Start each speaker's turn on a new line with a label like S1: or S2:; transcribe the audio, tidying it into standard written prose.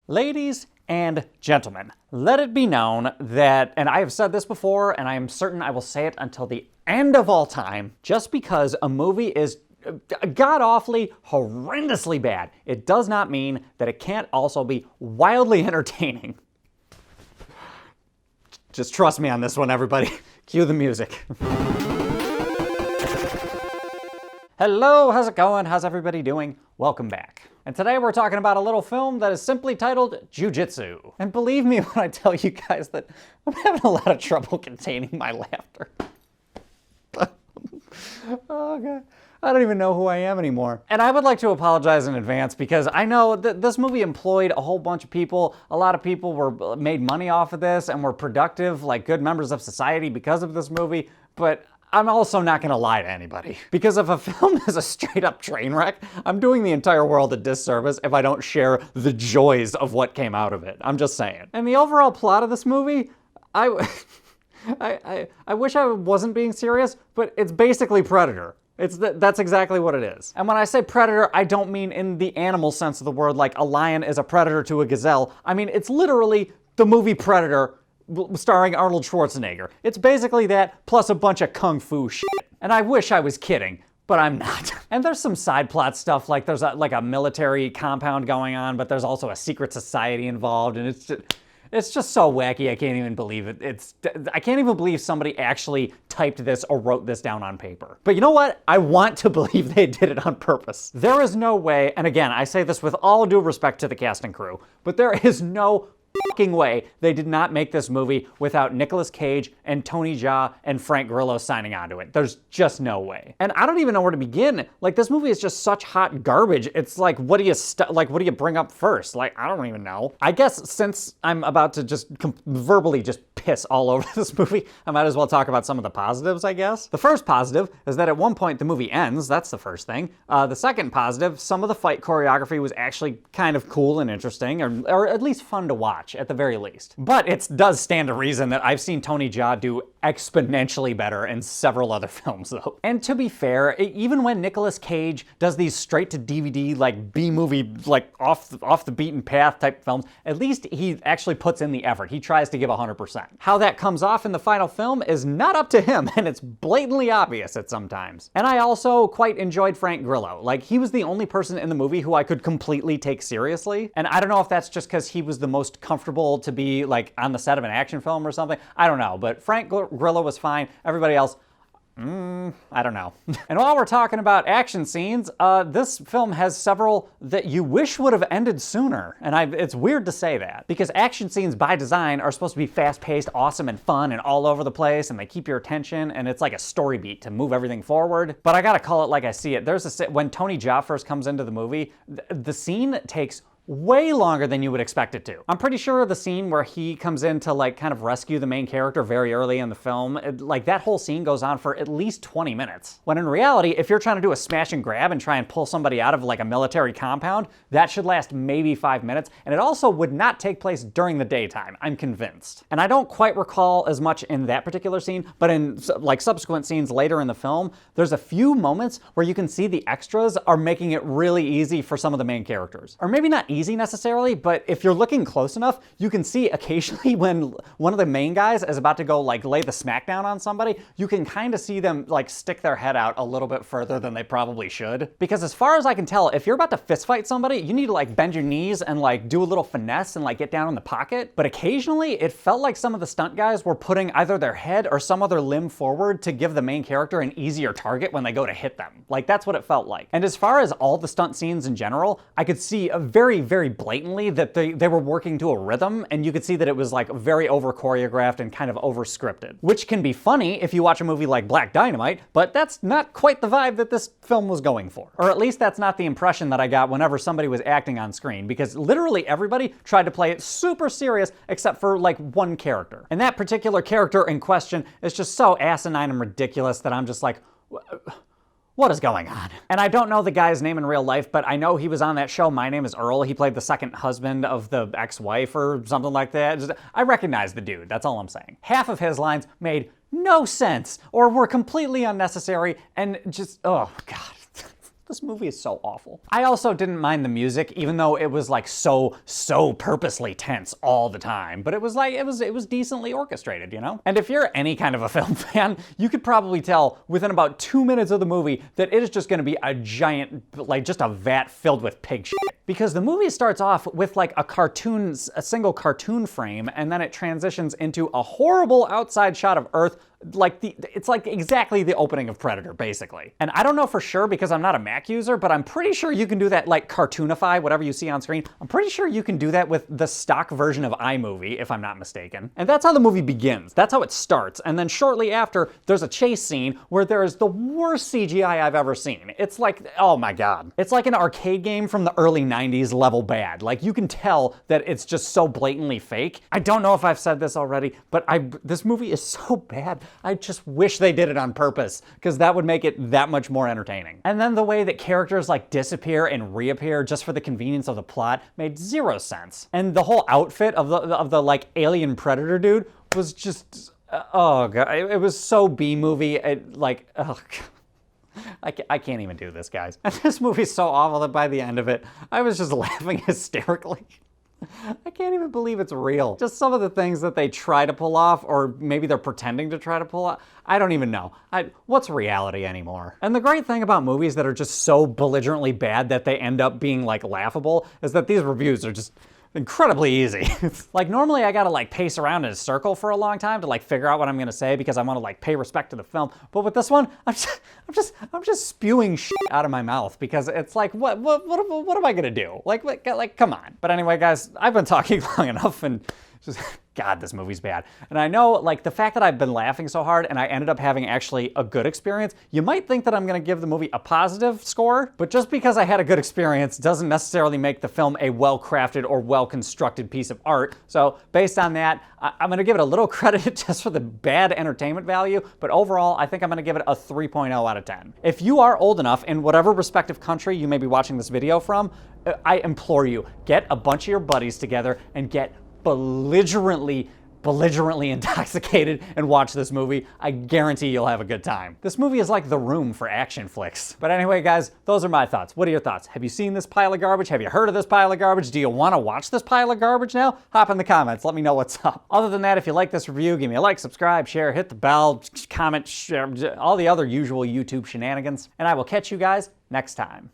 S1: Ladies and gentlemen, let it be known that, and I have said this before, and I am certain I will say it until the end of all time, just because a movie is god-awfully, horrendously bad, it does not mean that it can't also be wildly entertaining. Just trust me on this one, everybody. Cue the music. Hello, how's it going? How's everybody doing? Welcome back. And today we're talking about a little film that is simply titled Jiu Jitsu. And believe me when I tell you guys that I'm having a lot of trouble containing my laughter. Oh God. I don't even know who I am anymore. And I would like to apologize in advance because I know that this movie employed a whole bunch of people. A lot of people were made money off of this and were productive, like good members of society because of this movie. But I'm also not gonna lie to anybody. Because if a film is a straight up train wreck, I'm doing the entire world a disservice if I don't share the joys of what came out of it. I'm just saying. And the overall plot of this movie, I wish I wasn't being serious, but it's basically Predator. That's exactly what it is. And when I say predator, I don't mean in the animal sense of the word, like a lion is a predator to a gazelle. I mean, it's literally the movie Predator starring Arnold Schwarzenegger. It's basically that plus a bunch of kung fu shit. And I wish I was kidding, but I'm not. And there's some side plot stuff, like there's like a military compound going on, but there's also a secret society involved, and it's just so wacky, I can't even believe it. I can't even believe somebody actually typed this or wrote this down on paper. But you know what? I want to believe they did it on purpose. There is no way, and again, I say this with all due respect to the cast and crew, but there is no fucking way they did not make this movie without Nicolas Cage and Tony Jaa and Frank Grillo signing onto it. There's just no way. And I don't even know where to begin. Like, this movie is just such hot garbage. It's like, what do you bring up first? Like, I don't even know. I guess since I'm about to just verbally just piss all over this movie, I might as well talk about some of the positives, I guess. The first positive is that at one point the movie ends. That's the first thing. The second positive, some of the fight choreography was actually kind of cool and interesting, or at least fun to watch at the very least. But it does stand to reason that I've seen Tony Jaa do exponentially better in several other films though. And to be fair, even when Nicolas Cage does these straight to DVD, like B-movie, like off the beaten path type films, at least he actually puts in the effort. He tries to give 100%. How that comes off in the final film is not up to him, and it's blatantly obvious at some times. And I also quite enjoyed Frank Grillo. Like, he was the only person in the movie who I could completely take seriously. And I don't know if that's just because he was the most comfortable to be like on the set of an action film or something. I don't know, but Frank Grillo was fine. Everybody else, I don't know. And while we're talking about action scenes, this film has several that you wish would have ended sooner. And it's weird to say that, because action scenes by design are supposed to be fast-paced, awesome, and fun, and all over the place, and they keep your attention, and it's like a story beat to move everything forward. But I gotta call it like I see it. When Tony Jaa first comes into the movie, the scene takes way longer than you would expect it to. I'm pretty sure the scene where he comes in to like kind of rescue the main character very early in the film, like that whole scene goes on for at least 20 minutes. When in reality, if you're trying to do a smash and grab and try and pull somebody out of like a military compound, that should last maybe 5 minutes, and it also would not take place during the daytime, I'm convinced. And I don't quite recall as much in that particular scene, but in like subsequent scenes later in the film, there's a few moments where you can see the extras are making it really easy for some of the main characters. Or maybe not easy necessarily, but if you're looking close enough, you can see occasionally when one of the main guys is about to go like lay the smackdown on somebody, you can kind of see them like stick their head out a little bit further than they probably should. Because as far as I can tell, if you're about to fist fight somebody, you need to like bend your knees and like do a little finesse and like get down in the pocket. But occasionally it felt like some of the stunt guys were putting either their head or some other limb forward to give the main character an easier target when they go to hit them. Like, that's what it felt like. And as far as all the stunt scenes in general, I could see a very blatantly that they were working to a rhythm, and you could see that it was like very over choreographed and kind of over scripted, which can be funny if you watch a movie like Black Dynamite, but that's not quite the vibe that this film was going for. Or at least that's not the impression that I got whenever somebody was acting on screen, because literally everybody tried to play it super serious except for like one character. And that particular character in question is just so asinine and ridiculous that I'm just like, what is going on? And I don't know the guy's name in real life, but I know he was on that show, My Name is Earl. He played the second husband of the ex-wife or something like that. I recognize the dude, that's all I'm saying. Half of his lines made no sense or were completely unnecessary and just, oh God. This movie is so awful. I also didn't mind the music, even though it was like so purposely tense all the time. But it was like, it was decently orchestrated, you know? And if you're any kind of a film fan, you could probably tell within about 2 minutes of the movie that it is just gonna be a giant, like just a vat filled with pig shit. Because the movie starts off with like a single cartoon frame, and then it transitions into a horrible outside shot of Earth. It's like exactly the opening of Predator, basically. And I don't know for sure because I'm not a Mac user, but I'm pretty sure you can do that, like cartoonify whatever you see on screen. I'm pretty sure you can do that with the stock version of iMovie, if I'm not mistaken. And that's how the movie begins. That's how it starts. And then shortly after, there's a chase scene where there is the worst CGI I've ever seen. It's like, oh my God. It's like an arcade game from the early 90s level bad. Like you can tell that it's just so blatantly fake. I don't know if I've said this already, but this movie is so bad. I just wish they did it on purpose, because that would make it that much more entertaining. And then the way that characters like disappear and reappear just for the convenience of the plot made zero sense. And the whole outfit of the like alien predator dude was just, oh God, it was so B-movie, oh God. I can't even do this, guys. And this movie's so awful that by the end of it, I was just laughing hysterically. I can't even believe it's real. Just some of the things that they try to pull off, or maybe they're pretending to try to pull off. I don't even know. What's reality anymore? And the great thing about movies that are just so belligerently bad that they end up being like laughable is that these reviews are just incredibly easy. Like normally I gotta like pace around in a circle for a long time to like figure out what I'm gonna say because I want to like pay respect to the film. But with this one, I'm just spewing shit out of my mouth because it's like, what am I gonna do? Like, come on. But anyway, guys, I've been talking long enough and just, God, this movie's bad. And I know, like, the fact that I've been laughing so hard and I ended up having actually a good experience, you might think that I'm gonna give the movie a positive score, but just because I had a good experience doesn't necessarily make the film a well-crafted or well-constructed piece of art. So based on that, I'm gonna give it a little credit just for the bad entertainment value, but overall, I think I'm gonna give it a 3.0 out of 10. If you are old enough in whatever respective country you may be watching this video from, I implore you, get a bunch of your buddies together and get belligerently intoxicated and watch this movie. I guarantee you'll have a good time. This movie is like The Room for action flicks. But anyway, guys, those are my thoughts. What are your thoughts? Have you seen this pile of garbage? Have you heard of this pile of garbage? Do you want to watch this pile of garbage now? Hop in the comments. Let me know what's up. Other than that, if you like this review, give me a like, subscribe, share, hit the bell, comment, share, all the other usual YouTube shenanigans. And I will catch you guys next time.